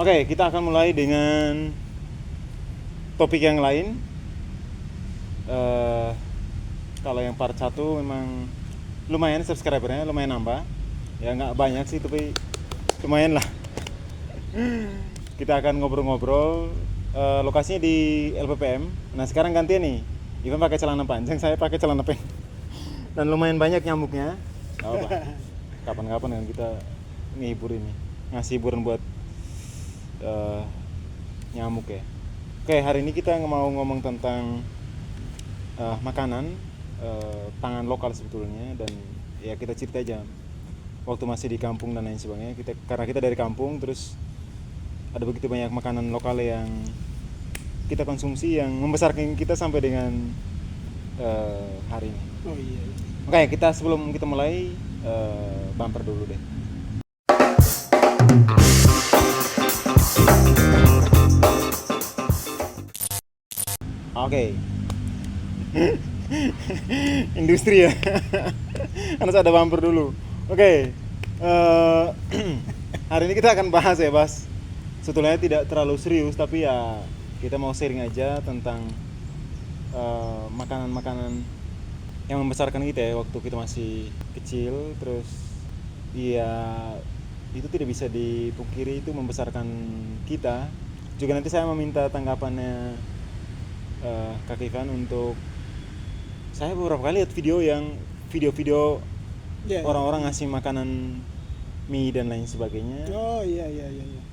Oke, kita akan mulai dengan topik yang lain. Eh, Kalau yang part 1 memang lumayan subscribernya, lumayan nambah. Ya nggak banyak sih, tapi lumayan lah. Kita akan ngobrol-ngobrol. Lokasinya di LPPM. Nah sekarang gantian nih. Ivan pakai celana panjang, saya pakai celana pendek. Dan lumayan banyak nyamuknya. Gak apa. Kapan-kapan kan kita ngehibur ini, ngasih hiburan buat nyamuk ya. Oke, hari ini kita mau ngomong tentang makanan pangan lokal sebetulnya, dan ya kita cerita aja waktu masih di kampung dan lain sebagainya. Karena kita dari kampung, terus ada begitu banyak makanan lokal yang kita konsumsi yang membesarkan kita sampai dengan hari ini. Oh iya. Oke, sebelum kita mulai bumper dulu deh. Oke. Industri ya. Harus ada bumper dulu. Oke. Hari ini kita akan bahas sebetulnya tidak terlalu serius, tapi ya kita mau sharing aja tentang makanan-makanan yang membesarkan kita ya waktu kita masih kecil. Terus ya itu tidak bisa dipungkiri, itu membesarkan kita. Juga nanti saya meminta tanggapannya Kak Ivan. Untuk saya beberapa kali lihat video orang-orang ngasih makanan mie dan lain sebagainya. Oh iya.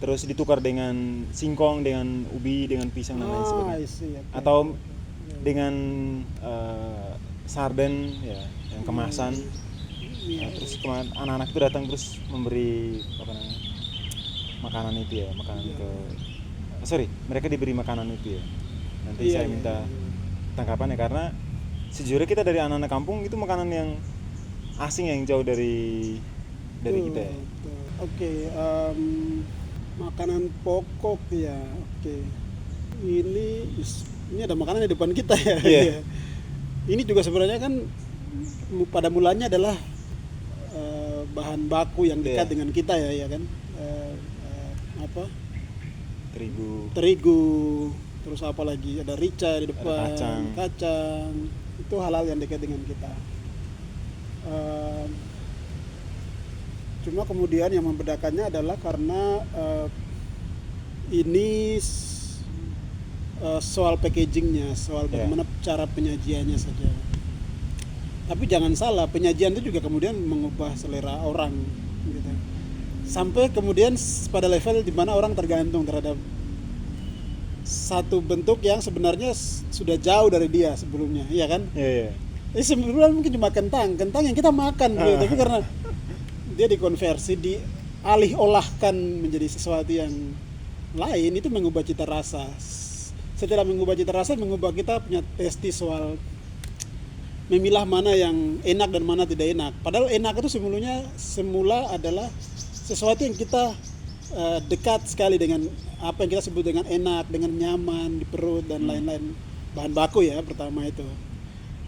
Terus ditukar dengan singkong, dengan ubi, dengan pisang dan lain sebagainya. Okay. Atau dengan sarden ya, yang kemasan. Nah, terus anak-anak itu datang terus memberi makanan itu ya, mereka diberi makanan itu ya. Nanti saya minta tanggapannya, karena sejujurnya kita dari anak-anak kampung itu makanan yang asing, yang jauh dari kita ya. Oke, makanan pokok ya. Oke. Ini ada makanan di depan kita ya. Iya. Ini juga sebenarnya kan pada mulanya adalah bahan baku yang dekat dengan kita ya kan. Terigu, terus apa lagi, ada rica di depan, ada kacang. Itu hal-hal yang dekat dengan kita. Cuma kemudian yang membedakannya adalah karena ini soal packagingnya, soal bagaimana cara penyajiannya saja. Tapi jangan salah, penyajian itu juga kemudian mengubah selera orang gitu. Sampai kemudian pada level di mana orang tergantung terhadap satu bentuk yang sebenarnya sudah jauh dari dia sebelumnya, iya kan? Iya. Sebelumnya mungkin cuma kentang yang kita makan gitu, tapi karena dia dikonversi, dialih olahkan menjadi sesuatu yang lain, itu mengubah cita rasa. Setelah mengubah cita rasa, mengubah kita punya testi soal memilah mana yang enak dan mana tidak enak. Padahal enak itu semula adalah sesuatu yang kita dekat sekali dengan apa yang kita sebut dengan enak, dengan nyaman di perut dan lain-lain. Bahan baku ya pertama itu.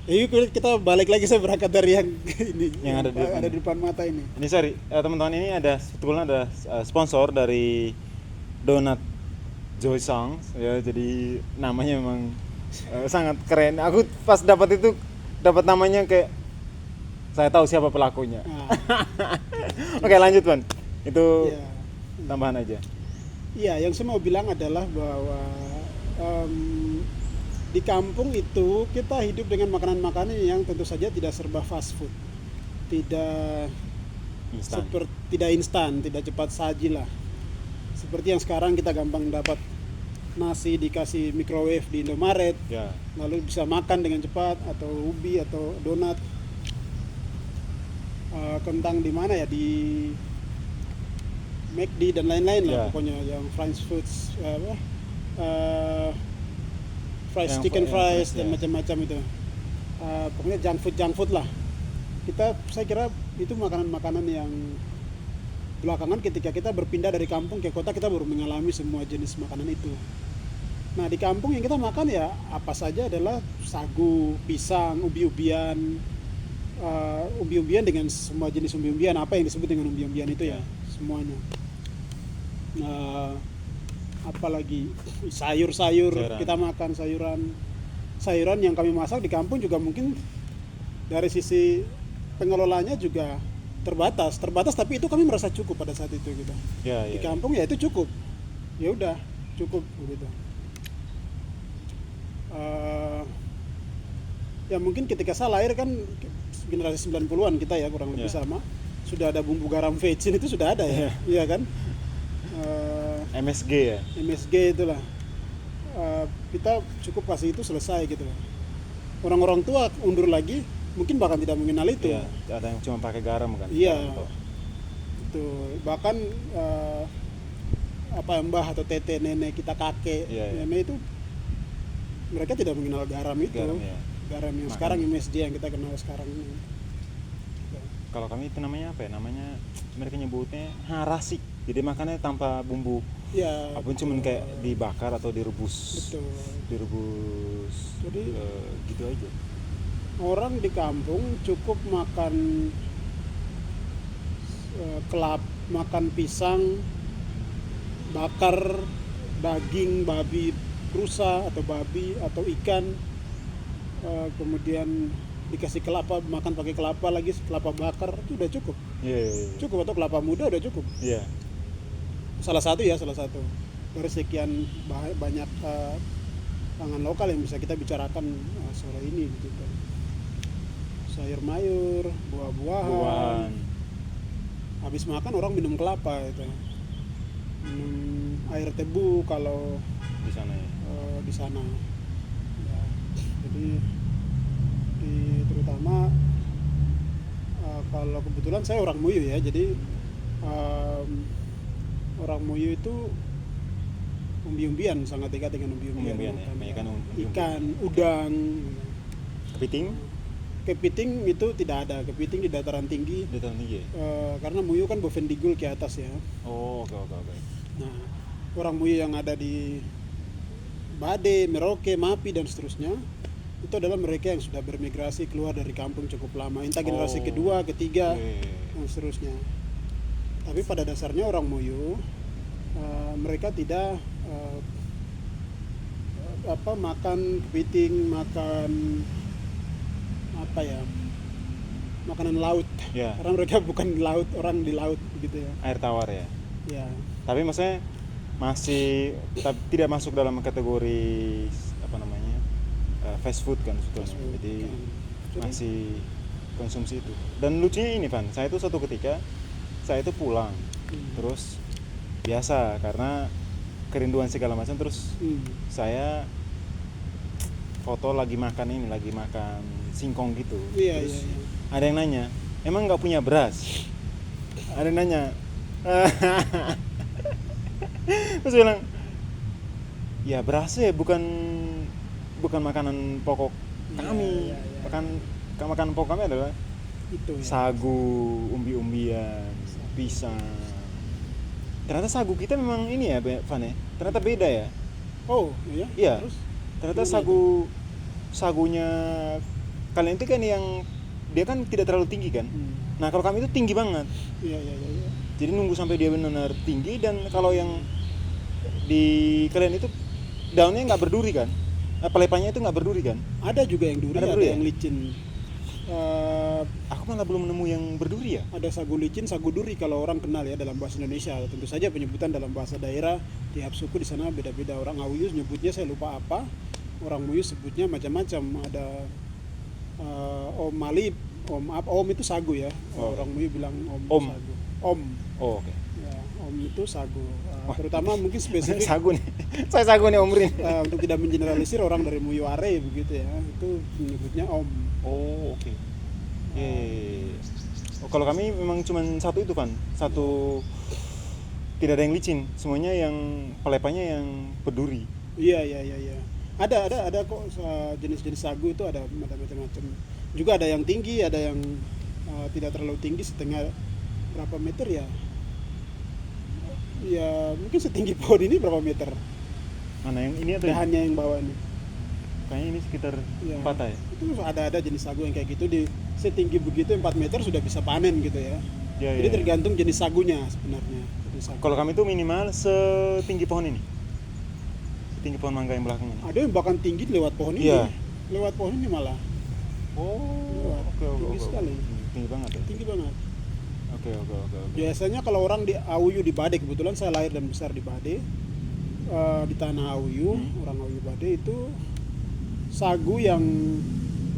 Jadi kita balik lagi, saya berangkat dari yang ini yang ada di depan mata ini. Ini sorry, teman-teman, ini sebetulnya ada sponsor dari Donut Joy Song ya, jadi namanya memang sangat keren. Aku pas dapat namanya kayak saya tahu siapa pelakunya. Oke, lanjut Van. Itu tambahan aja. Iya, yang saya mau bilang adalah bahwa di kampung itu kita hidup dengan makanan-makanan yang tentu saja tidak serba fast food, tidak instan, tidak cepat saji lah. Seperti yang sekarang kita gampang dapat nasi dikasih microwave di Indomaret, lalu bisa makan dengan cepat, atau ubi atau donat, kentang di mana ya, di McD dan lain-lain lah pokoknya, yang French foods chicken fries dan macam-macam itu. Pokoknya junk food lah. Saya kira itu makanan-makanan yang belakangan ketika kita berpindah dari kampung ke kota, kita baru mengalami semua jenis makanan itu. Nah, di kampung yang kita makan ya apa saja adalah sagu, pisang, ubi-ubian dengan semua jenis umbi-umbian, apa yang disebut dengan umbi-umbian itu ya, semuanya. apalagi sayur-sayur Sayuran. kita makan sayuran yang kami masak di kampung juga mungkin dari sisi pengelolanya juga terbatas tapi itu kami merasa cukup pada saat itu gitu. Ya, Di ya. kampung ya itu cukup, ya udah cukup gitu. Ya mungkin ketika saya lahir kan generasi 90-an kita ya kurang lebih Ya. sama, sudah ada bumbu garam Veicin itu sudah ada ya, iya kan. MSG ya. MSG itulah. Kita cukup kasih itu selesai gitu loh. Orang-orang tua undur lagi mungkin bahkan tidak mengenal itu. Iya, ada yang cuma pakai garam kan. Iya. Garam toh. Itu bahkan mbah atau tete nenek kita kakek Iya, iya. nenek itu mereka tidak mengenal garam itu. Garam, ya. Garam yang Makan. sekarang MSG yang kita kenal sekarang ini. Kalau kami itu namanya apa ya? Namanya mereka nyebutnya harasik. Jadi makannya tanpa bumbu. Ya. Apapun cuman kayak dibakar atau direbus. Betul. Direbus. Jadi gitu aja. orang di kampung cukup makan makan pisang, bakar daging babi rusa atau babi atau ikan, kemudian dikasih kelapa, makan pakai kelapa lagi, kelapa bakar itu udah cukup. Iya, iya, iya. Cukup, atau kelapa muda udah cukup. Iya. Salah satu dari sekian banyak pangan lokal yang bisa kita bicarakan sore ini gitu kan. Sayur mayur, buah-buahan. Buahan. Habis makan orang minum kelapa itu. Minum air tebu kalau Di sana ya. di sana. Ya, jadi terutama kalau kebetulan saya orang Muyu ya, jadi orang Muyu itu umbi-umbian, sangat dekat dengan umbi-umbian. Umbi-umbian ya, Makan, kebanyakan umbi-umbian. ikan, udang. Kepiting Kepiting itu tidak ada, kepiting di dataran tinggi. di tahun tinggi ya? Karena Muyu kan Bovendigul ke atas ya. Oh, oke. Nah, orang Muyu yang ada di Bade, Merauke, Mapi dan seterusnya itu adalah mereka yang sudah bermigrasi keluar dari kampung cukup lama, entah generasi Oh. kedua, ketiga Oke. dan seterusnya. Tapi pada dasarnya orang Muyu mereka tidak makan kepiting, makan makanan laut. Ya. Karena mereka bukan di laut, orang di laut gitu ya. Air tawar ya. Ya. Tapi maksudnya masih tidak masuk dalam kategori apa namanya fast food kan sebetulnya. Fast food, Jadi kan. Jadi- masih konsumsi itu. Dan lucunya ini Van, saya itu suatu ketika saya itu pulang, terus biasa karena kerinduan segala macam, terus saya foto lagi makan singkong gitu. Iya, Terus iya. ada yang nanya, emang nggak punya beras? Ada yang nanya. Terus saya bilang, ya beras ya bukan makanan pokok kami. Iya, iya. Makanan pokok kami adalah Itu ya. sagu, umbi-umbian, pisang. Ternyata sagu kita memang ini ya, Van ya. Ternyata beda ya. Oh, iya. Iya. Terus? Ternyata Gimana sagunya kalian itu kan yang dia kan tidak terlalu tinggi kan. Nah, kalau kami itu tinggi banget. Iya. Jadi nunggu sampai dia benar-benar tinggi, dan kalau yang di kalian itu daunnya nggak berduri kan? Pelepahnya itu nggak berduri kan? Ada juga yang duri, Ada ada, duri ya? yang licin. Aku malah belum nemu yang berduri ya. Ada sagu licin, sagu duri kalau orang kenal ya dalam bahasa Indonesia. Tentu saja penyebutan dalam bahasa daerah tiap suku di sana beda-beda. Orang Awiyus nyebutnya saya lupa apa. Orang Muyu sebutnya macam-macam. Ada Om Malip, Om itu sagu ya. Oh. Orang Muyu bilang Om. Om. Sagu. Om. Oh, oke. Ya, Om itu sagu. Wah. Terutama mungkin spesifik Sagu nih. Saya sagu nih Om Rin. untuk tidak mengeneralisir orang dari Muyu Are begitu ya. Itu menyebutnya Om. Oh, oke. Oh, kalau kami memang cuma satu itu kan. Satu, tidak ada yang licin. Semuanya yang pelepahnya yang berduri. Iya. Ada kok jenis-jenis sagu itu ada macam-macam. Juga ada yang tinggi, ada yang tidak terlalu tinggi, setengah berapa meter ya? Ya mungkin setinggi pohon ini berapa meter? Mana yang ini atau yang? Dahannya yang bawah ini. Kayaknya ini sekitar Ya. 4 ya. Itu ada jenis sagu yang kayak gitu, di setinggi begitu 4 meter sudah bisa panen gitu ya. Ya, Jadi ya. tergantung jenis sagunya sebenarnya. Jenis sagu. Kalau kami itu minimal setinggi pohon ini. setinggi pohon mangga yang belakang ini? Ada yang bahkan tinggi lewat pohon ini. Iya. Lewat pohon ini malah. Oh, Lewat. oke. Tinggi sekali. Tinggi banget ya. Tinggi banget. Oke. Biasanya kalau orang di Auyu di Bade, kebetulan saya lahir dan besar di Bade, di tanah Auyu, orang Auyu Bade itu sagu yang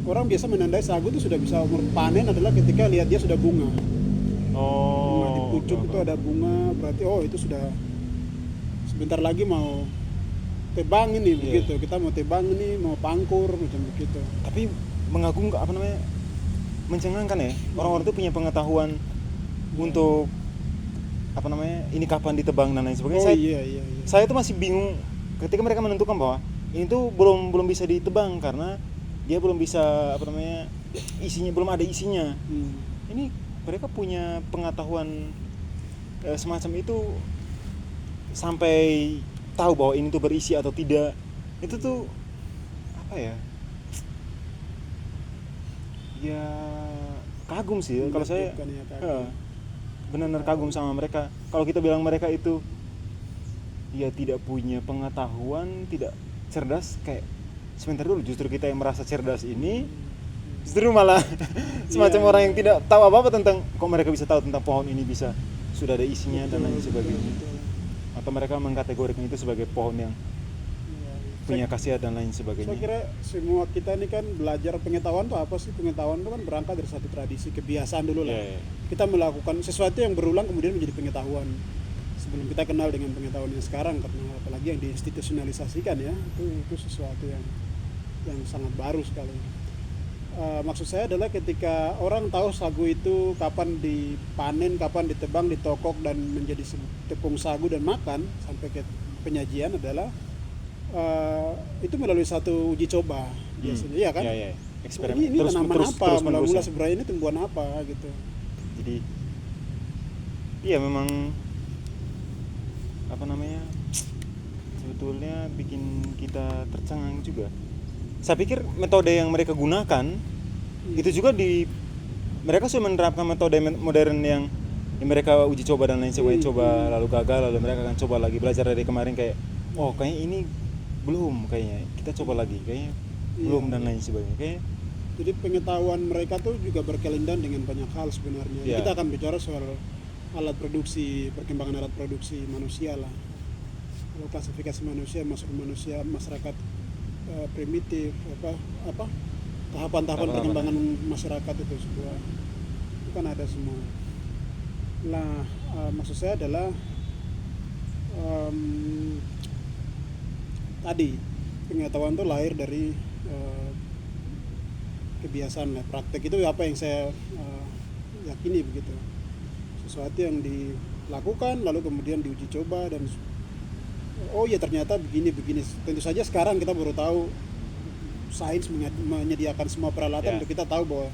orang biasa menandai sagu itu sudah bisa umur panen adalah ketika lihat dia sudah bunga. Bunga di pucuk itu ada bunga, berarti oh itu sudah sebentar lagi mau tebang ini begitu. Kita mau tebang ini, mau pangkur macam begitu. Tapi mengagumkan mencengangkan ya. Orang-orang itu punya pengetahuan untuk ini kapan ditebang dan lain sebagainya. Iya. Saya tuh masih bingung ketika mereka menentukan bahwa ini tuh belum bisa ditebang karena dia belum bisa isinya belum ada isinya. Ini mereka punya pengetahuan semacam itu sampai tahu bahwa ini tuh berisi atau tidak. Itu tuh apa ya? Ya kagum sih kalau saya. Benar-benar kagum sama mereka. Kalau kita bilang mereka itu ya tidak punya pengetahuan, tidak cerdas, kayak sebentar dulu, justru kita yang merasa cerdas ini justru malah semacam orang yang tidak tahu apa-apa tentang, kok mereka bisa tahu tentang pohon ini bisa sudah ada isinya dan lain sebagainya. Atau mereka mengkategorikan itu sebagai pohon yang punya khasiat dan lain sebagainya. Saya kira semua kita ini kan belajar pengetahuan itu apa sih? Pengetahuan itu kan berangkat dari satu tradisi, kebiasaan dulu lah. Kita melakukan sesuatu yang berulang kemudian menjadi pengetahuan. Sebelum kita kenal dengan pengetahuan yang sekarang, karena apalagi yang diinstitusionalisasikan ya, itu sesuatu yang sangat baru sekali. Maksud saya adalah ketika orang tahu sagu itu kapan dipanen, kapan ditebang, ditokok dan menjadi tepung sagu dan makan sampai ke penyajian adalah itu melalui satu uji coba biasanya, iya kan? Iya. Eksperimen. Ini tanaman apa? Mula-mula sebenarnya ini tumbuhan apa gitu. Jadi, iya memang sebetulnya bikin kita tercengang juga. Saya pikir metode yang mereka gunakan itu juga mereka sudah menerapkan metode modern yang mereka uji coba dan lain sebagainya, coba lalu gagal, lalu mereka akan coba lagi, belajar dari kemarin kayak kayaknya ini belum, kayaknya kita coba lagi, kayaknya belum dan lain sebagainya. Kayaknya jadi pengetahuan mereka tuh juga berkelindan dengan banyak hal sebenarnya. Kita akan bicara soal alat produksi, perkembangan alat produksi manusia lah. Kalau klasifikasi manusia, masuk manusia, masyarakat primitif, tahapan-tahapan perkembangan masyarakat itu semua itu kan ada semua. Nah, maksud saya adalah tadi pengetahuan itu lahir dari kebiasaan lah, praktek itu apa yang saya yakini begitu. Sesuatu yang dilakukan lalu kemudian diuji coba dan oh ya ternyata begini. Tentu saja sekarang kita baru tahu sains menyediakan semua peralatan untuk kita tahu bahwa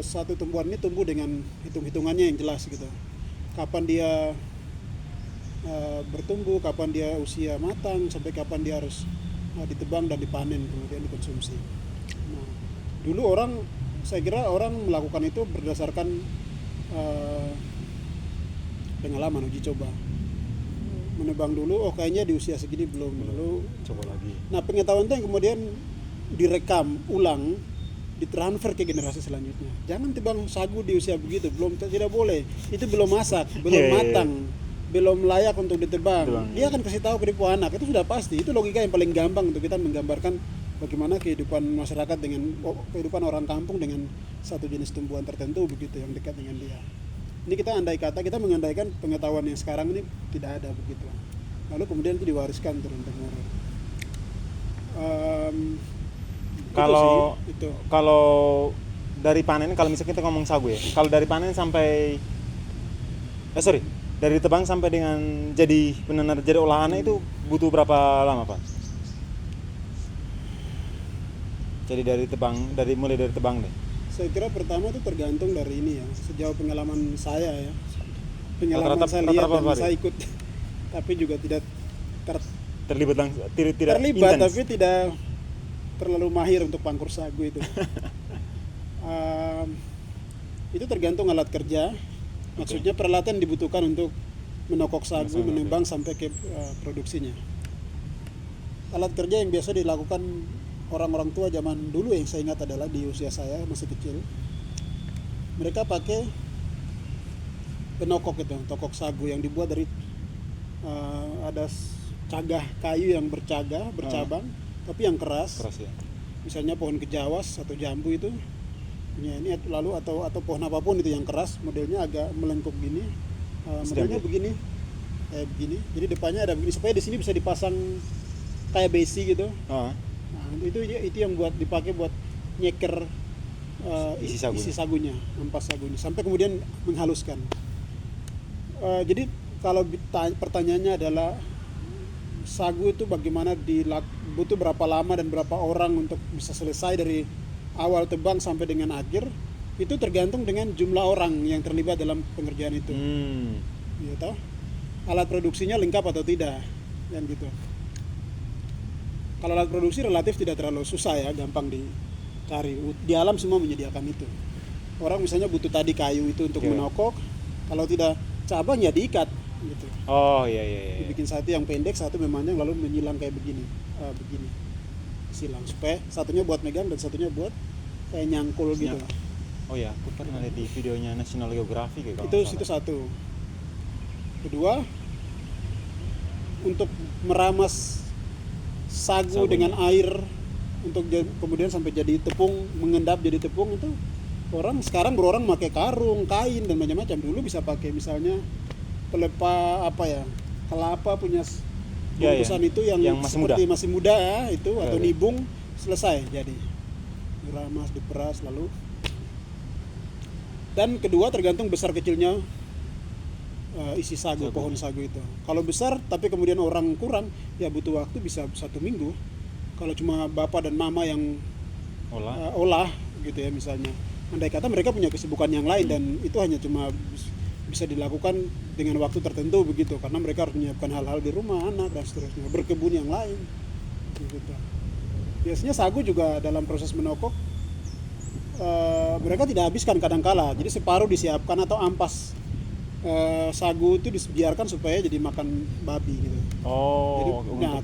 satu tumbuhan ini tumbuh dengan hitungannya yang jelas gitu. Kapan dia bertumbuh, kapan dia usia matang, sampai kapan dia harus ditebang dan dipanen kemudian dikonsumsi. Nah, dulu saya kira orang melakukan itu berdasarkan pengalaman uji coba. Menebang dulu, kayaknya di usia segini belum, lalu coba lagi. Nah, pengetahuan itu yang kemudian direkam ulang, ditransfer ke generasi selanjutnya. Jangan tebang sagu di usia begitu, tidak boleh. Itu belum masak, belum matang, belum layak untuk ditebang. Dia akan kasih tahu ke anak, itu sudah pasti. Itu logika yang paling gampang untuk kita menggambarkan bagaimana kehidupan masyarakat kehidupan orang kampung dengan satu jenis tumbuhan tertentu begitu yang dekat dengan dia. Ini kita mengandaikan pengetahuan yang sekarang ini tidak ada begitu. Lalu kemudian itu diwariskan turun-temurun. Kalau dari panen, kalau misalnya kita ngomong sagu ya, kalau dari panen sampai dari tebang sampai dengan jadi benar-benar jadi olahannya itu butuh berapa lama, Pak? Jadi mulai dari tebang deh. Saya kira pertama itu tergantung dari ini ya, sejauh pengalaman saya ya. Pengalaman saya lihat dan saya ikut, tapi juga tidak terlibat terlibat intense. Tapi tidak terlalu mahir untuk pangkur sagu itu. Itu tergantung alat kerja. Maksudnya peralatan dibutuhkan untuk menokok sagu, Langsung menebang sampai ke produksinya. Alat kerja yang biasa dilakukan orang-orang tua zaman dulu yang saya ingat adalah di usia saya masih kecil, mereka pakai penokok itu, tokok sagu yang dibuat dari ada cagah kayu yang bercabang, tapi yang keras. Keras ya. Misalnya pohon kejawas atau jambu itu punya ini, lalu atau pohon apapun itu yang keras, modelnya agak melengkung gini, modelnya begini, kayak begini. Jadi depannya ada begini supaya di sini bisa dipasang kayak besi gitu. Nah, itu yang dipakai buat nyeker isi sagunya, ampas sagunya, sampai kemudian menghaluskan. Jadi kalau pertanyaannya adalah sagu itu bagaimana butuh berapa lama dan berapa orang untuk bisa selesai dari awal tebang sampai dengan akhir, itu tergantung dengan jumlah orang yang terlibat dalam pengerjaan itu. Ya, toh? Alat produksinya lengkap atau tidak, dan gitu. Kalau alat produksi relatif tidak terlalu susah ya, gampang dicari. Di alam semua menyediakan itu. Orang misalnya butuh tadi kayu itu untuk menokok, kalau tidak cabang ya diikat gitu. Oh iya. Dibikin satu yang pendek, satu memanjang, lalu menyilang kayak begini, silang supaya satunya buat megang dan satunya buat kayak nyangkul gitu. Oh ya, aku pernah lihat di videonya National Geographic ya, Itu satu. Kedua, untuk meramas sagu dengan air untuk kemudian sampai jadi tepung, mengendap jadi tepung, itu sekarang berorang pakai karung, kain dan macam-macam. Dulu bisa pakai misalnya pelepah kelapa punya bungkusan itu yang seperti masih muda ya, itu atau nibung, selesai jadi diramas, diperas lalu. Dan kedua tergantung besar kecilnya isi sagu, pohon sagu itu. Kalau besar tapi kemudian orang kurang, ya butuh waktu bisa 1 minggu. Kalau cuma bapak dan mama yang olah gitu ya misalnya, andai kata mereka punya kesibukan yang lain dan itu hanya cuma bisa dilakukan dengan waktu tertentu begitu, karena mereka harus menyiapkan hal-hal di rumah, anak dan seterusnya, berkebun yang lain gitu. Biasanya sagu juga dalam proses menokok mereka tidak habiskan kadangkala, jadi separuh disiapkan atau ampas sagu itu dibiarkan supaya jadi makan babi gitu. Jadi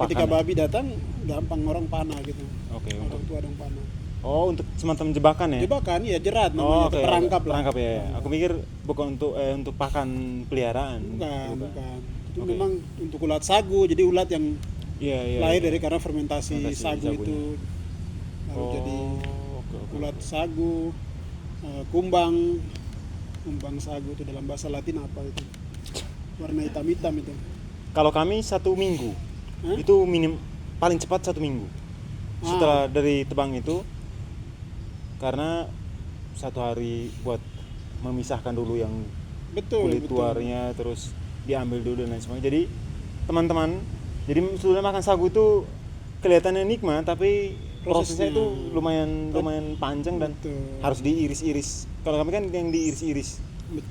ketika babi datang gampang orang panah gitu. Orang tua orang panah. Oh, untuk semacam jebakan ya? Jebakan, ya jerat namanya, perangkap lah. Perangkap ya. Aku mikir bukan untuk pakan peliharaan. Bukan. Itu memang untuk ulat sagu. Jadi ulat yang lahir dari karena fermentasi sagu sagunya. Itu lalu jadi ulat sagu, kumbang sagu itu dalam bahasa Latin apa itu? Warna hitam-hitam itu. Kalau kami 1 minggu, itu paling cepat 1 minggu. Setelah dari tebang itu, karena 1 hari buat memisahkan dulu yang kulit luarnya, terus diambil dulu dan lain sebagainya. Jadi teman-teman, jadi sudah makan sagu itu kelihatannya nikmat, tapi prosesnya itu lumayan panjang dan harus diiris-iris. Kalau kami kan yang diiris-iris,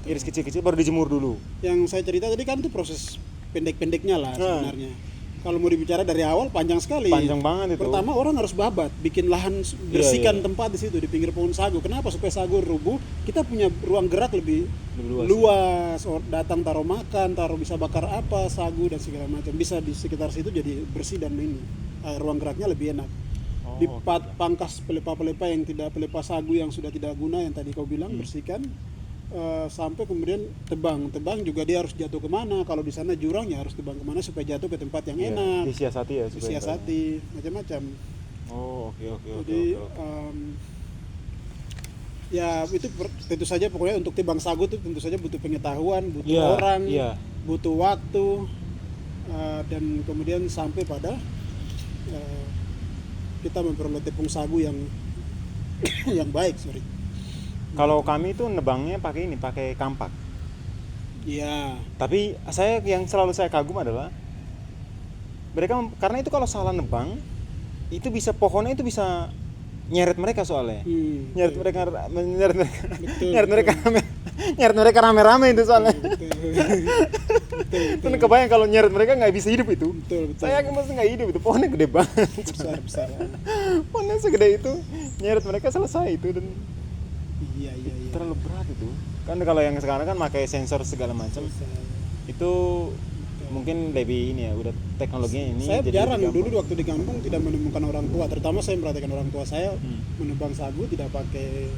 iris kecil-kecil baru dijemur dulu. Yang saya cerita tadi kan itu proses pendek-pendeknya lah sebenarnya. Kalau mau dibicara dari awal panjang sekali. Panjang banget itu. Pertama orang harus babat, bikin lahan, bersihkan tempat di situ di pinggir pohon sagu. Kenapa? Supaya sagu rubuh, kita punya ruang gerak lebih luas. Datang taruh makan, bisa bakar apa, sagu dan segala macam. Bisa di sekitar situ jadi bersih dan ini ruang geraknya lebih enak. Pangkas pelepah-pelepah yang tidak, pelepah sagu yang sudah tidak guna yang tadi kau bilang, bersihkan. Sampai kemudian tebang juga dia harus jatuh kemana, kalau di sana jurang ya harus tebang kemana supaya jatuh ke tempat yang enak, disiasati macam-macam. Jadi ya itu tentu saja pokoknya untuk tebang sagu itu tentu saja butuh pengetahuan, butuh orang, butuh waktu, dan kemudian sampai pada kita memperoleh tepung sagu yang baik. Kalau kami itu nebangnya pakai kampak. Iya. Tapi yang selalu saya kagum adalah mereka, karena itu kalau salah nebang, itu bisa pohonnya itu bisa nyeret mereka soalnya. Nyeret mereka rame-rame itu soalnya. Betul. Kebayang kalau nyeret mereka nggak bisa hidup itu. Betul. Saya mesti nggak hidup itu, pohonnya gede banget. Besar. Pohonnya segede itu, nyeret mereka selesai itu dan Iya. terlalu berat itu. Kan kalau yang sekarang kan pakai sensor segala macam. Itu mungkin lebih ini ya, udah teknologinya ini Saya jadi jarang lebih gampang. dulu waktu di kampung tidak menemukan orang tua, terutama saya memperhatikan orang tua saya menebang sagu tidak pakai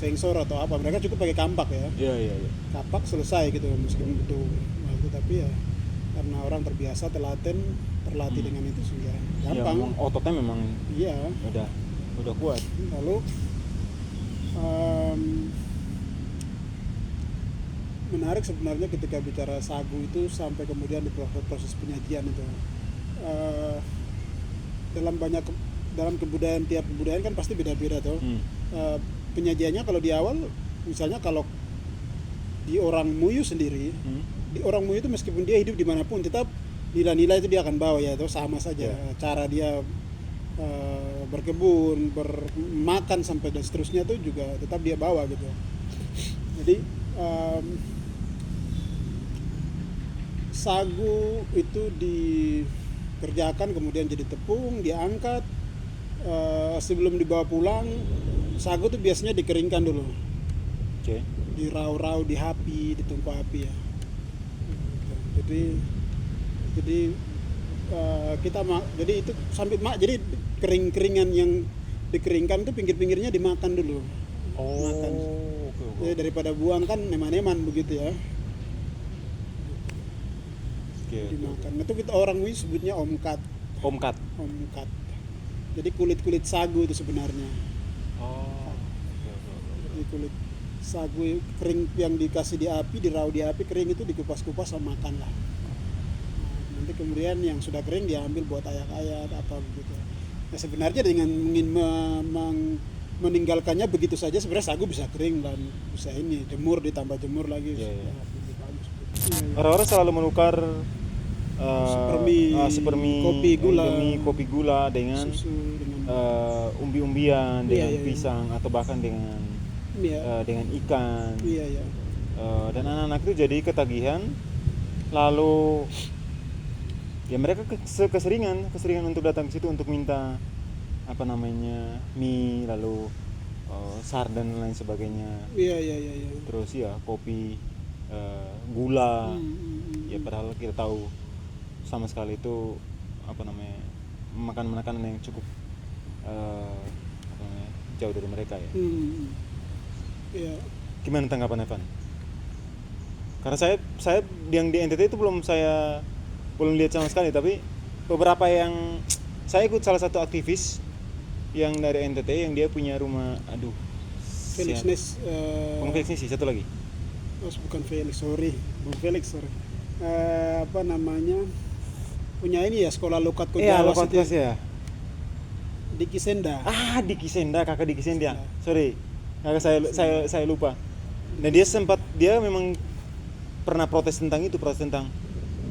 sensor atau apa, mereka cukup pakai kampak ya, Iya iya iya. kapak selesai gitu, meskipun butuh waktu, tapi ya karena orang terbiasa terlatih dengan itu sehingga Ya, gampang. memang ototnya memang Iya. udah kuat. Lalu menarik sebenarnya ketika bicara sagu itu sampai kemudian di proses penyajian itu. Eh, dalam kebudayaan, tiap kebudayaan kan pasti beda-beda tuh. Penyajiannya kalau di awal, misalnya kalau di orang Muyu sendiri, di orang Muyu itu meskipun dia hidup dimanapun, tetap nilai-nilai itu dia akan bawa ya, itu sama saja. Cara dia berkebun, bermakan sampai dan seterusnya itu juga tetap dia bawa gitu. Jadi sagu itu dikerjakan kemudian jadi tepung, diangkat. Sebelum dibawa pulang, sagu itu biasanya dikeringkan dulu. Oke. Dirau-rau di api, ditumpah api ya. Jadi jadi itu sampai jadi keringan yang dikeringkan itu pinggir-pinggirnya dimakan dulu. Makan. Oke. Jadi daripada buang kan eman-eman begitu ya. Oke. Dimakan. Itu kita orang Muyu sebutnya omkat. Omkat. Jadi kulit sagu itu sebenarnya. Oke. Jadi kulit sagu kering yang dikasih di api, dirau di api, kering itu dikupas-kupas sama makan lah. Nanti kemudian yang sudah kering diambil buat ayak-ayak apa begitu. Nah sebenarnya dengan ingin meninggalkannya begitu saja, sebenarnya sagu bisa kering dan bisa ini jemur, ditambah jemur lagi. Iya. Lebih bagus. Orang-orang selalu menukar Supermi, kopi gula dengan susu, dengan umbi-umbian, dengan Iya. pisang atau bahkan dengan ikan. Iya. Dan anak-anak itu jadi ketagihan, lalu ya mereka keseringan untuk datang ke situ untuk minta apa namanya mie, lalu sarden dan lain sebagainya. Iya. Terus ya kopi, gula. Ya padahal kita tahu sama sekali itu apa namanya makanan yang cukup jauh dari mereka ya. Iya. Gimana tanggapan Evan? Karena saya yang di NTT itu belum lihat sama sekali, tapi beberapa yang saya ikut salah satu aktivis yang dari NTT yang dia punya rumah, Felix Nes, bukan Felix Nes sih, satu lagi. bukan Felix, sorry. Apa namanya? Punya ini ya, sekolah lokat Lokat kelas ya. Diki Senda. Diki Senda, kakak Diki Senda. Sorry, kakak saya lupa. Dan dia memang pernah protes tentang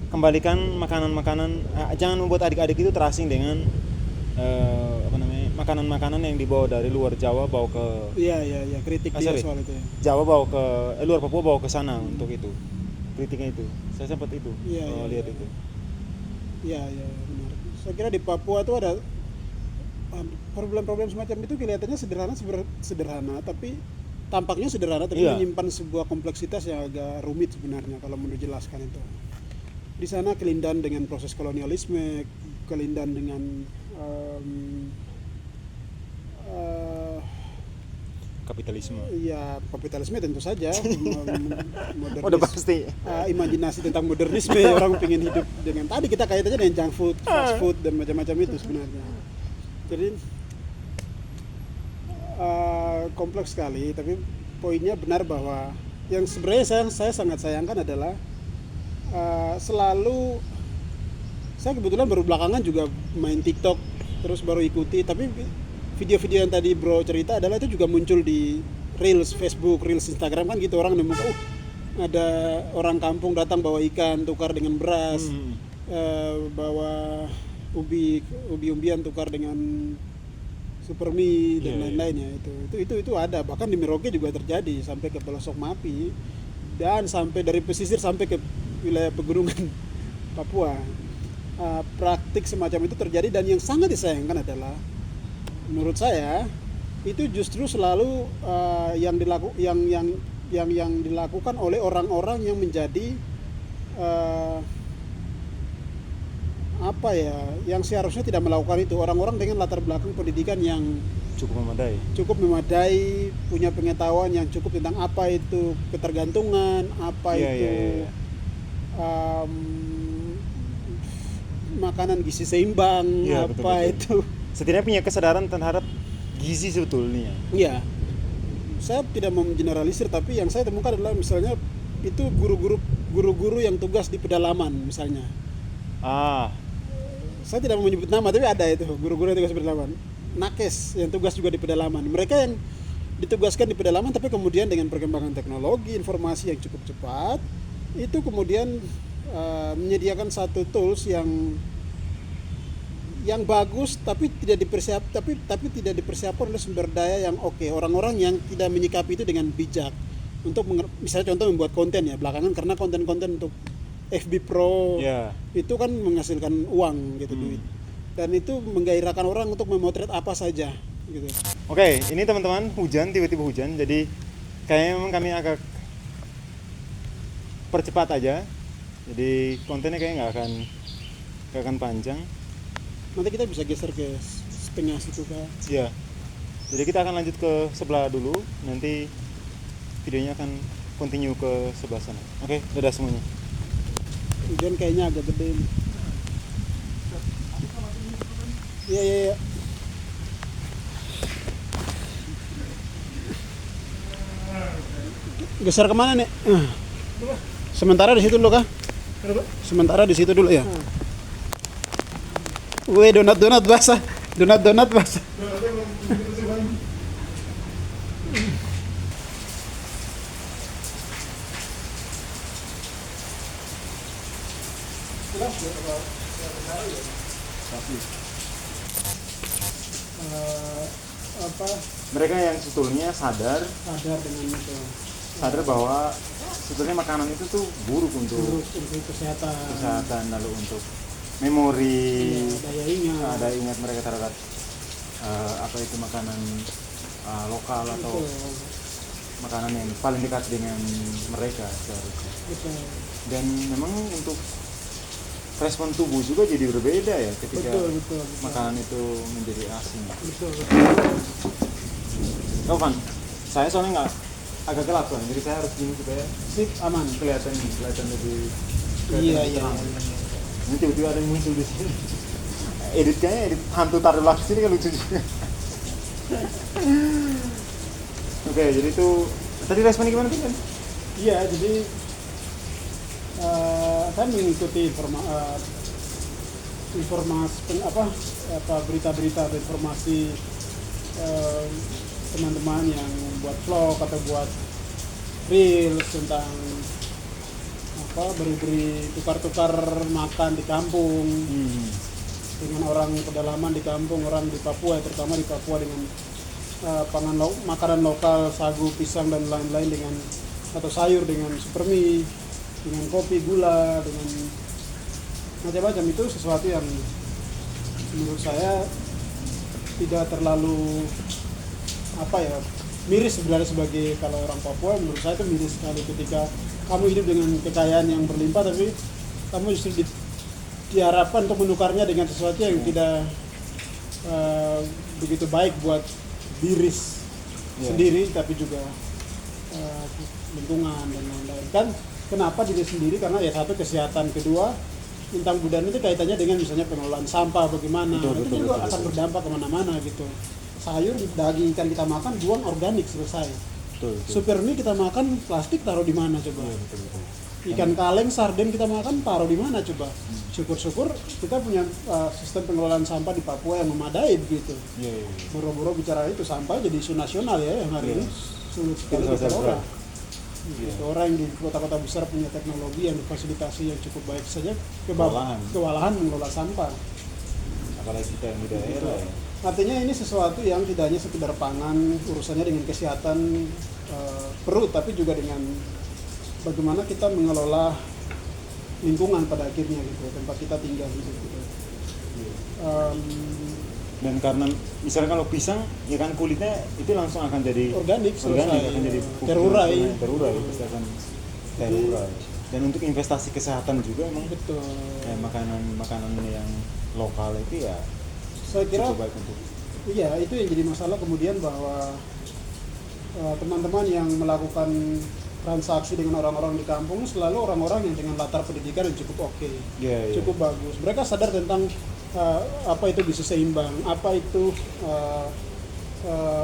kembalikan makanan-makanan, jangan membuat adik-adik itu terasing dengan makanan-makanan yang dibawa dari luar Jawa bawa ke kritik dia soal itu ya. Jawa bawa ke luar Papua bawa ke sana untuk itu. Kritiknya itu. Saya sempat itu lihat itu. Iya, benar. Saya kira di Papua itu ada problem-problem semacam itu kelihatannya sederhana, tapi tampaknya sederhana, tapi menyimpan sebuah kompleksitas yang agak rumit sebenarnya kalau menurut jelaskan itu. Di sana kelindan dengan proses kolonialisme, kelindan dengan kapitalisme. Iya, kapitalisme tentu saja. Udah pasti. Imajinasi tentang modernisme, orang pengen hidup dengan tadi kita kaitannya dengan junk food, fast food dan macam-macam itu sebenarnya. Jadi kompleks sekali, tapi poinnya benar bahwa yang sebenarnya saya sangat sayangkan adalah selalu saya kebetulan baru belakangan juga main TikTok, terus baru ikuti, tapi video-video yang tadi bro cerita adalah itu juga muncul di Reels Facebook, Reels Instagram kan gitu, orang nemu ada orang kampung datang bawa ikan tukar dengan beras, bawa umbi-umbian tukar dengan Supermi dan lain-lainnya. Itu ada, bahkan di Merauke juga terjadi sampai ke pelosok Mapi dan sampai dari pesisir sampai ke wilayah pegunungan Papua. Praktik semacam itu terjadi, dan yang sangat disayangkan adalah menurut saya itu justru selalu yang dilakukan oleh orang-orang yang menjadi eh, apa ya, yang seharusnya tidak melakukan itu, orang-orang dengan latar belakang pendidikan yang cukup memadai, punya pengetahuan yang cukup tentang apa itu ketergantungan, apa Iya, itu iya, iya. em, makanan gizi seimbang, Iya, apa betul. itu. Setidaknya punya kesadaran terhadap gizi sebetulnya. Ya, saya tidak mau generalisir, tapi yang saya temukan adalah misalnya itu guru-guru yang tugas di pedalaman misalnya. Ah, Saya tidak mau menyebut nama, tapi ada itu guru-guru yang tugas di pedalaman. Nakes yang tugas juga di pedalaman. Mereka yang ditugaskan di pedalaman, tapi kemudian dengan perkembangan teknologi, informasi yang cukup cepat, itu kemudian menyediakan satu tools yang bagus, tapi tidak dipersiapkan oleh sumber daya yang oke. Orang-orang yang tidak menyikapi itu dengan bijak untuk misalnya contoh membuat konten ya belakangan, karena konten-konten untuk FB Pro ya. itu kan menghasilkan uang gitu, duit, dan itu menggairahkan orang untuk memotret apa saja gitu. Oke, ini teman-teman tiba-tiba hujan, jadi kayaknya memang kami agak percepat aja. Jadi kontennya kayaknya nggak akan panjang. Nanti kita bisa geser ke setengah situ kan. Iya. Jadi kita akan lanjut ke sebelah dulu. Nanti videonya akan continue ke sebelah sana. Oke, dadah semuanya. Hujan kayaknya agak gede nih. Iya. Geser kemana nih? Sementara di situ dulu kah? Sementara di situ dulu ya. Weh, donat basah. Donat basah. Apa Mereka yang sebetulnya sadar dengan itu bahwa sebetulnya makanan itu tuh buruk untuk untuk kesehatan, lalu untuk memori, daya ingat ingat mereka terhadap apa itu makanan lokal atau makanan yang paling dekat dengan mereka seharusnya. Betul. Dan memang untuk respon tubuh juga jadi berbeda ya ketika Betul. makanan itu menjadi asin. Betul. Taufan, saya soalnya agak gelap kan, jadi saya harus gini supaya Sip, aman. kelihatan lebih Iya. Ini tiba-tiba ada yang muncul di sini. Edit hantu taruh lagi sini kan lucu juga. Oke, jadi itu tadi responnya gimana kan? Iya, jadi saya mengikuti berita-berita atau informasi teman-teman yang buat vlog atau buat reels tentang beri tukar-tukar makan di kampung dengan orang pedalaman di kampung, orang di Papua, terutama di Papua, dengan makanan lokal, sagu, pisang dan lain-lain, dengan atau sayur dengan supermi, dengan kopi, gula, dengan macam-macam. Itu sesuatu yang menurut saya tidak terlalu miris sebenarnya. Sebagai kalau orang Papua, menurut saya itu miris sekali ketika kamu hidup dengan kekayaan yang berlimpah, tapi kamu justru diharapkan untuk menukarnya dengan sesuatu yang tidak begitu baik buat diri sendiri, tapi juga lingkungan dan lain-lain. Kan kenapa diri sendiri? Karena ya satu, kesehatan, kedua tentang budaya itu kaitannya dengan misalnya pengelolaan sampah bagaimana. Itu juga akan berdampak kemana-mana gitu. Sayur, daging, ikan kita makan buang organik, selesai. Supermi kita makan plastik, taruh di mana coba? Ikan kaleng, sarden kita makan, taruh di mana coba? Syukur-syukur kita punya sistem pengelolaan sampah di Papua yang memadai begitu. Boro-boro bicara itu, sampah jadi isu nasional ya yang hari ini sulit sekali dikelola. Orang yang di kota-kota besar punya teknologi yang difasilitasi yang cukup baik saja kewalahan mengelola sampah. Apalagi kita yang di daerah ya. Artinya ini sesuatu yang tidak hanya sekedar pangan, urusannya dengan kesehatan perut, tapi juga dengan bagaimana kita mengelola lingkungan pada akhirnya gitu, tempat kita tinggal gitu. Dan karena misalnya kalau pisang, ya kan kulitnya itu langsung akan jadi organik akan jadi pupuk, terurai, pasti akan terurai. Dan untuk investasi kesehatan juga emang betul. makanan yang lokal itu ya Saya kira cukup baik untuk iya, itu yang jadi masalah kemudian bahwa teman-teman yang melakukan transaksi dengan orang-orang di kampung selalu orang-orang yang dengan latar pendidikan yang cukup oke, cukup bagus. Mereka sadar tentang apa itu bisnis seimbang, apa itu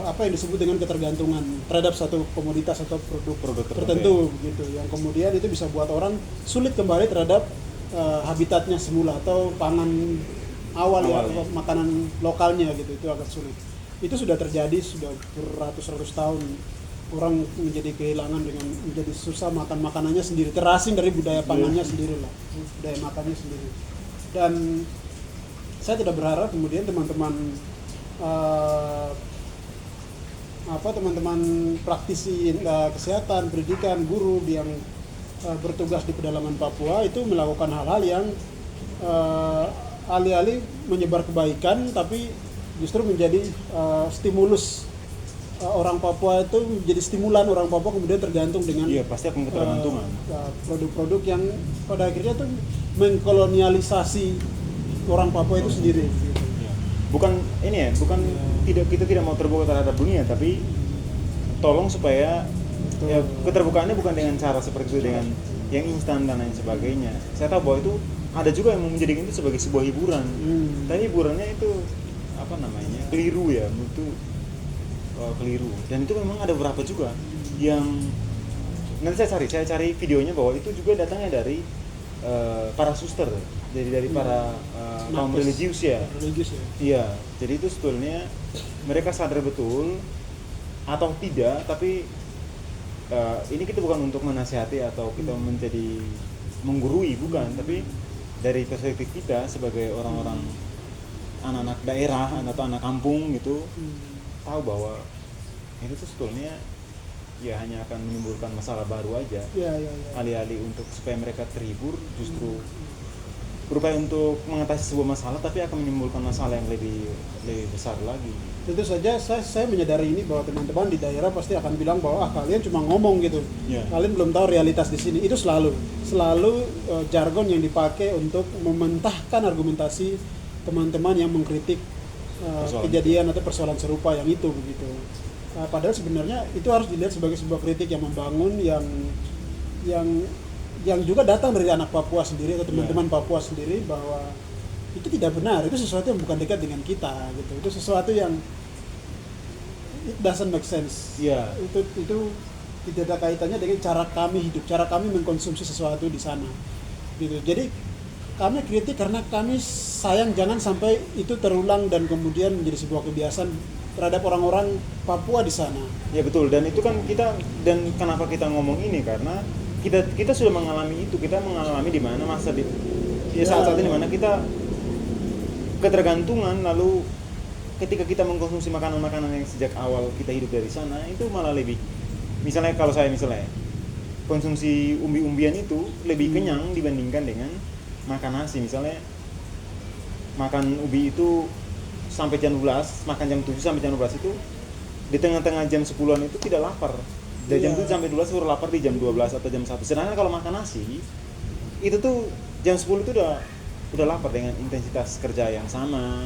apa yang disebut dengan ketergantungan terhadap satu komoditas atau produk tertentu gitu, yang kemudian itu bisa buat orang sulit kembali terhadap habitatnya semula atau pangan awal ya, makanan lokalnya gitu, itu agak sulit. Itu sudah terjadi sudah beratus-ratus tahun. Orang menjadi kehilangan dengan menjadi susah makan makanannya sendiri, terasing dari budaya pangannya sendiri lah, budaya makannya sendiri. Dan saya tidak berharap kemudian teman-teman teman-teman praktisi kesehatan, pendidikan, guru yang bertugas di pedalaman Papua itu melakukan hal-hal yang alih-alih menyebar kebaikan, tapi justru menjadi stimulus orang Papua, itu menjadi stimulan orang Papua kemudian tergantung dengan pasti akan ketergantungan produk-produk yang pada akhirnya itu mengkolonialisasi orang Papua itu sendiri. Gitu. Bukan ini ya, kita tidak mau terbuka terhadap dunia, tapi tolong supaya ya, keterbukaannya bukan dengan cara seperti itu, dengan yang instan dan lain sebagainya. Saya tahu bahwa itu ada juga yang menjadikan itu sebagai sebuah hiburan, tapi hiburannya itu keliru ya, itu keliru. Dan itu memang ada beberapa juga yang nanti saya cari videonya bahwa itu juga datangnya dari para suster, dari para kaum religius ya. Iya, jadi itu sebetulnya mereka sadar betul atau tidak, tapi ini kita bukan untuk menasihati atau kita menjadi menggurui, bukan, tapi dari perspektif kita sebagai orang-orang anak-anak daerah atau anak kampung gitu, tahu bahwa itu tuh sebetulnya ya hanya akan menimbulkan masalah baru aja. Alih-alih untuk supaya mereka terhibur, justru berupaya untuk mengatasi sebuah masalah, tapi akan menimbulkan masalah yang lebih besar lagi. Tentu saja saya menyadari ini bahwa teman-teman di daerah pasti akan bilang bahwa kalian cuma ngomong gitu, kalian belum tahu realitas di sini. Itu selalu jargon yang dipakai untuk mementahkan argumentasi teman-teman yang mengkritik kejadian atau persoalan serupa yang itu begitu. Padahal sebenarnya itu harus dilihat sebagai sebuah kritik yang membangun, yang juga datang dari anak Papua sendiri atau teman-teman Papua sendiri, bahwa itu tidak benar, itu sesuatu yang bukan dekat dengan kita gitu, itu sesuatu yang it doesn't make sense. Itu tidak ada kaitannya dengan cara kami hidup, cara kami mengkonsumsi sesuatu di sana gitu. Jadi kami kritik karena kami sayang jangan sampai itu terulang dan kemudian menjadi sebuah kebiasaan terhadap orang-orang Papua di sana. Ya betul, dan itu kan kenapa kita ngomong ini, karena kita sudah mengalami itu, kita mengalami di mana saat-saat ini mana kita ketergantungan, lalu ketika kita mengkonsumsi makanan-makanan yang sejak awal kita hidup dari sana, itu malah lebih, misalnya kalau saya konsumsi umbi-umbian itu lebih kenyang dibandingkan dengan makan nasi. Misalnya makan ubi itu sampai jam 12, makan jam 7 sampai jam 12 itu di tengah-tengah jam 10-an itu tidak lapar. Dari jam 7 sampai 12 baru lapar di jam 12 atau jam 1. Sedangkan kalau makan nasi itu tuh jam 10 itu udah lapar dengan intensitas kerja yang sama,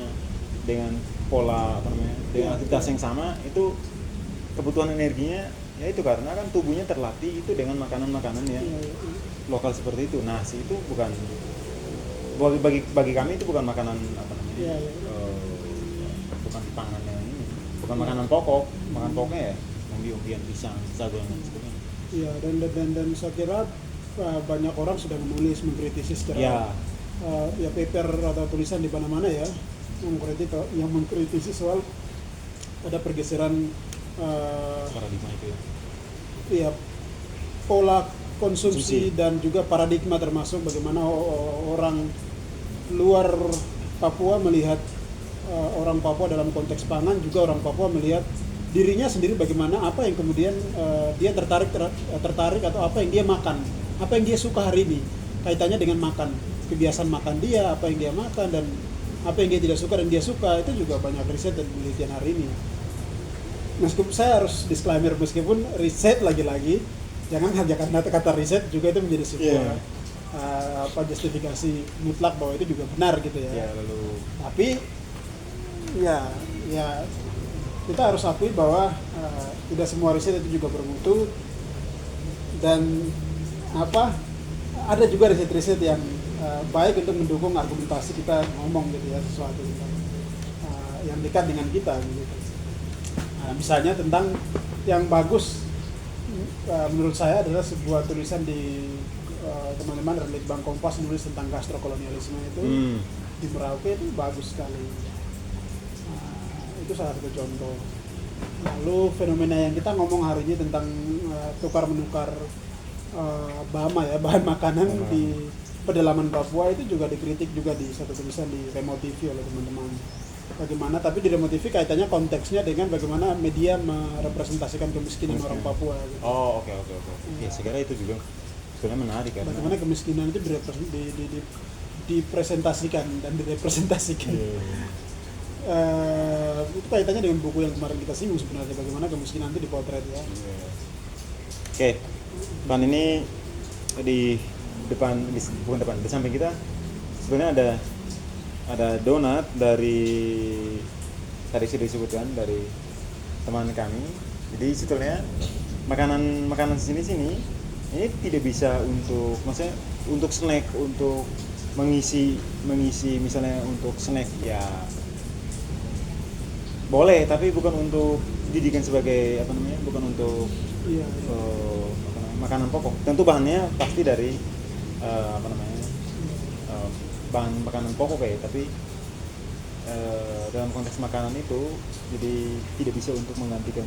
dengan pola dengan aktivitas yang sama, itu kebutuhan energinya ya itu karena kan tubuhnya terlatih itu dengan makanan-makanan yang lokal seperti itu. Nasi itu bukan, bagi kami itu bukan makanan bukan pangan yang ini, bukan makanan pokok. Makanan pokoknya ya umbi-umbian, pisang, sagu dan sebagainya. Iya, dan saya kira banyak orang sudah menulis mengkritisi secara paper atau tulisan di mana-mana ya, yang mengkritisi soal ada pergeseran paradigma itu ya, pola konsumsi dan juga paradigma, termasuk bagaimana orang luar Papua melihat orang Papua dalam konteks pangan, juga orang Papua melihat dirinya sendiri bagaimana, apa yang kemudian dia tertarik atau apa yang dia makan, apa yang dia suka hari ini, kaitannya dengan makan, kebiasaan makan dia, apa yang dia makan dan apa yang dia tidak suka dan dia suka. Itu juga banyak riset dan penelitian hari ini. Meskipun saya harus disclaimer, meskipun riset lagi-lagi jangan hanya karena kata riset juga itu menjadi sebuah Iya. justifikasi mutlak bahwa itu juga benar gitu ya. Ya, lalu Tapi ya kita harus akui bahwa tidak semua riset itu juga bermutu, dan ada juga riset-riset yang baik untuk mendukung argumentasi kita ngomong gitu ya, sesuatu yang dekat dengan kita gitu. Misalnya tentang yang bagus menurut saya adalah sebuah tulisan di teman-teman dari Litbang Kompas nulis tentang gastrokolonialisme itu di Merauke, itu bagus sekali. Itu salah satu contoh. Lalu fenomena yang kita ngomong hari ini tentang tukar menukar bama ya, bahan makanan di pedalaman Papua, itu juga dikritik juga di satu tulisan di Remo TV oleh teman-teman. Bagaimana, tapi di Remo TV kaitannya konteksnya dengan bagaimana media merepresentasikan kemiskinan orang Papua gitu. oh oke. Ya, saya kira itu juga sebenarnya menarik karena Bagaimana kemiskinan itu dipresentasikan dan direpresentasikan. Itu kaitannya dengan buku yang kemarin kita singgung sebenarnya, bagaimana kemiskinan itu dipotret ya. Oke, Pan, ini di depan, bukan depan, di samping kita sebenarnya ada donat dari tadi sudah disebutkan dari teman kami. Jadi sebetulnya makanan sini ini tidak bisa untuk, maksudnya untuk snack, untuk mengisi misalnya untuk snack ya boleh, tapi bukan untuk dijadikan sebagai bukan untuk makanan pokok. Tentu bahannya pasti dari bahan makanan pokok ya, tapi dalam konteks makanan itu jadi tidak bisa untuk menggantikan.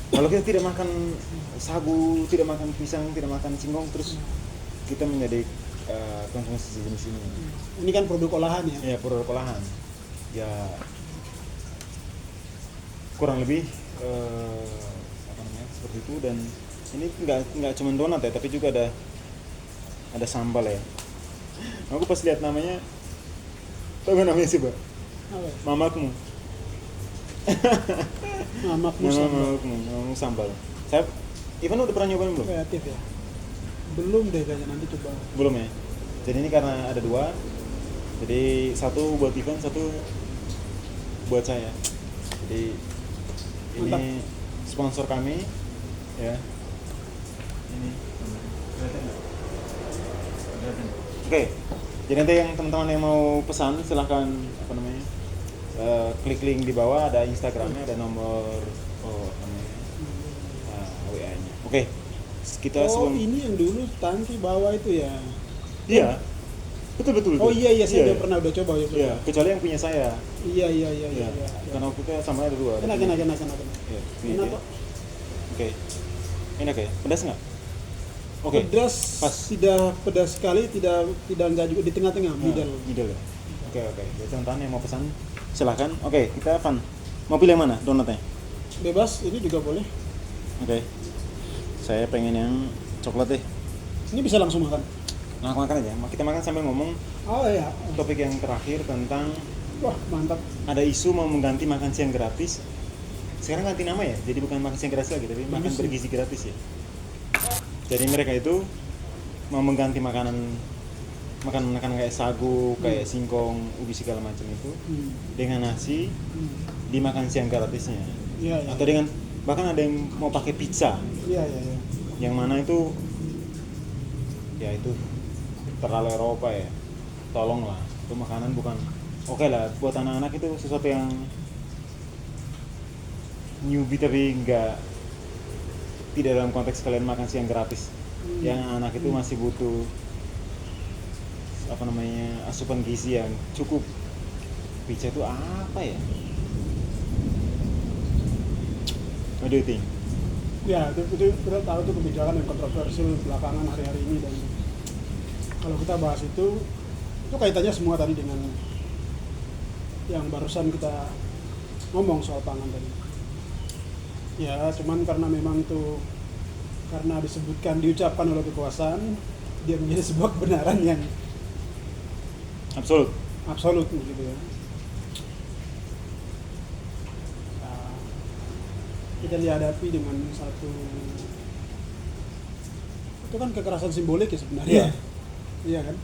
Kalau kita tidak makan sagu, tidak makan pisang, tidak makan singkong, terus kita menjadi konsumsi jenis ini. Ini kan produk olahan ya? Ya, produk olahan. Ya kurang lebih seperti itu. Dan ini nggak cuma donat ya, tapi juga ada sambal ya. Aku pas lihat namanya, tau gak namanya sih, Pak? Mamakmu. Mamakmu sambal. Saya, Ivan udah pernah nyobain belum? Kreatif ya? Belum deh kayaknya, nanti coba. Belum ya? Jadi ini karena ada dua, jadi satu buat Ivan, satu buat saya. Jadi Mantap. ini sponsor kami ya. Ini Oke. Jadi nanti yang teman-teman yang mau pesan silahkan klik link di bawah, ada Instagramnya, ada nomor WA-nya. Oke. Kita ini yang dulu tangki bawah itu ya? Iya. Betul. Oh iya, saya udah coba ya. Iya, kecuali yang punya saya. Iya. Karena waktu itu sama ada dua. Enak. Iya. Enak kok. Oke. Enak ya? Pedas nggak? Oke. Pedas, pas. tidak pedas sekali, tidak enggak juga, di tengah-tengah, middle. Middle ya. Oke. Jadi teman-teman yang mau pesan silahkan. Oke, kita mau pilih yang mana donatnya? Bebas, ini juga boleh. Oke. Saya pengen yang coklat deh. Ini bisa langsung makan. Makan aja. Kita makan sambil ngomong Oh iya. topik yang terakhir tentang Wah, mantap. ada isu mau mengganti makan siang gratis. Sekarang ganti nama ya, jadi bukan makan siang gratis lagi, tapi makan bergizi gratis ya. Jadi mereka itu mau mengganti makanan kayak sagu, kayak singkong, ubi segala macam itu dengan nasi dimakan siang gratisnya. Iya. Atau dengan bahkan ada yang mau pakai pizza. Iya. Yang mana itu ya itu terlalu Eropa ya. Tolonglah, itu makanan bukan oke lah buat anak-anak, itu sesuatu yang newbie tapi tidak dalam konteks kalian makan siang gratis. Yang anak itu masih butuh asupan gizi yang cukup. Pizza itu apa ya? What do you think? Ya, itu kita tahu itu kebijakan yang kontroversial belakangan hari-hari ini, dan kalau kita bahas itu kaitannya semua tadi dengan yang barusan kita ngomong soal pangan tadi. Ya, cuman karena memang itu karena diucapkan oleh kekuasaan, dia menjadi sebuah kebenaran yang absolut gitu ya. Kita dihadapi dengan satu Itu kan kekerasan simbolik ya sebenarnya. Iya. Iya kan?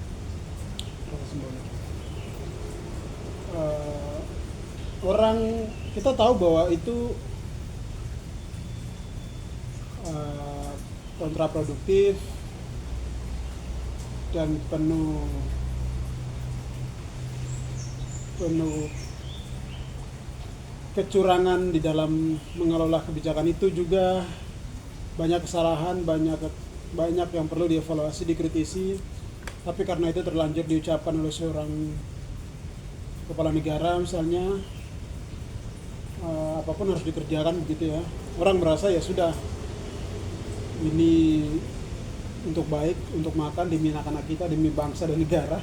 Kekerasan simbolik. Orang kita tahu bahwa itu kontraproduktif dan penuh kecurangan di dalam mengelola kebijakan itu, juga banyak kesalahan, banyak yang perlu dievaluasi, dikritisi. Tapi karena itu terlanjur diucapkan oleh seorang kepala negara misalnya, apapun harus dikerjakan begitu ya. Orang merasa ya sudah, ini untuk baik, untuk makan demi anak-anak kita, demi bangsa dan negara,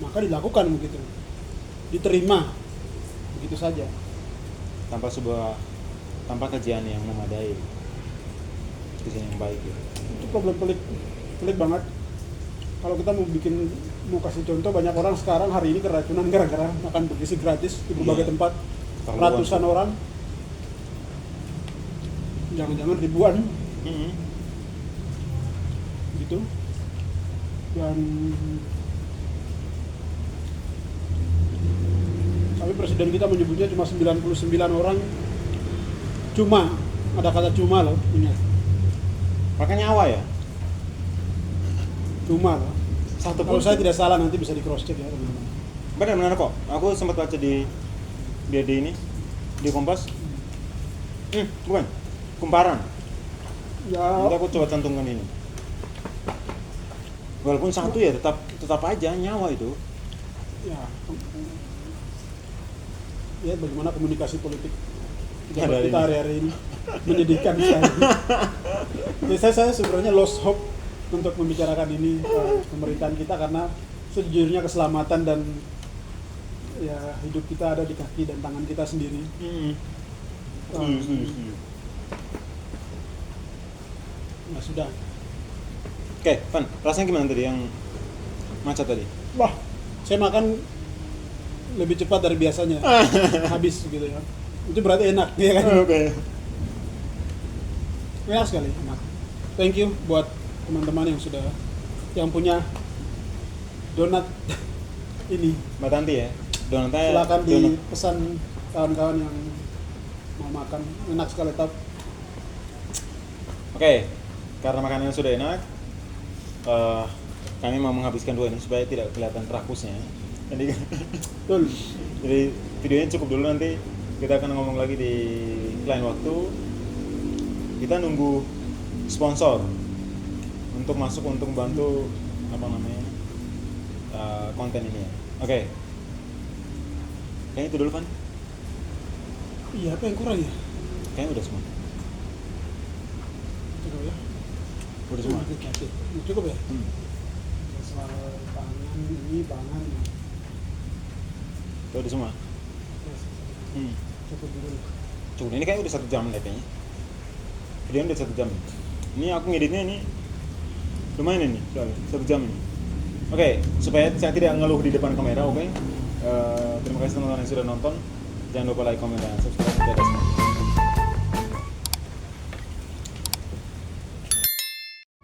maka dilakukan begitu, diterima begitu saja. tanpa kajian yang memadai, kajian yang baik gitu. Itu problem pelik banget. Kalau kita mau kasih contoh, banyak orang sekarang hari ini keracunan gara-gara makan bergizi gratis di berbagai Iya. tempat. Terlalu Ratusan banget. orang, jangan-jangan ribuan gitu. Dan tapi presiden kita menyebutnya cuma 99 orang. Cuma, ada kata cuma loh, ingat. Pakai nyawa ya. Cuma loh. Satu Kalau pun saya tidak salah, nanti bisa di cross check ya teman-teman. benar kok. Aku sempat baca di ini di Kompas. Bukan. Kumparan. Ya, Nanti aku coba cantumkan ini. Walaupun satu ya tetap aja nyawa itu. ya, ya bagaimana komunikasi politik Ada kita ini. hari-hari ini menyedihkan sekali. Ya, saya sebenarnya lost hope untuk membicarakan ini pemerintahan kita, karena sejujurnya keselamatan dan ya hidup kita ada di kaki dan tangan kita sendiri. Nah sudah, Oke, Van, rasanya gimana tadi yang macet tadi? wah, saya makan lebih cepat dari biasanya, habis gitu ya. Itu berarti enak, ya kan? Oke. Enak sekali, enak. Thank you buat teman-teman yang punya donat ini. Mbak Tanti ya. Donatnya Silakan donat. dipesan kawan-kawan yang mau makan, enak sekali tap. Oke, karena makanannya sudah enak, kami mau menghabiskan 2 ini supaya tidak kelihatan rakusnya. Betul. Jadi videonya cukup dulu, nanti kita akan ngomong lagi di lain waktu. Kita nunggu sponsor untuk masuk untuk membantu konten ini ya. Oke. Kayaknya itu dulu, Van. Iya, apa yang kurang ya? Kayaknya udah semua. Cukup ya? Udah semua. Oke. Cukup ya? Hmm. Soal pangan ini, pangan. Itu udah semua. Hmm. Cukup dulu. Cukup, ini kayaknya udah 1 jam deh kayaknya. Videonya udah 1 jam. Ini aku ngeditnya ini lumayan ini, soalnya 1 jam ini. Oke, supaya saya tidak ngeluh di depan kamera, oke? Terima kasih teman-teman yang sudah nonton. Jangan lupa like, comment, dan subscribe. Dadah.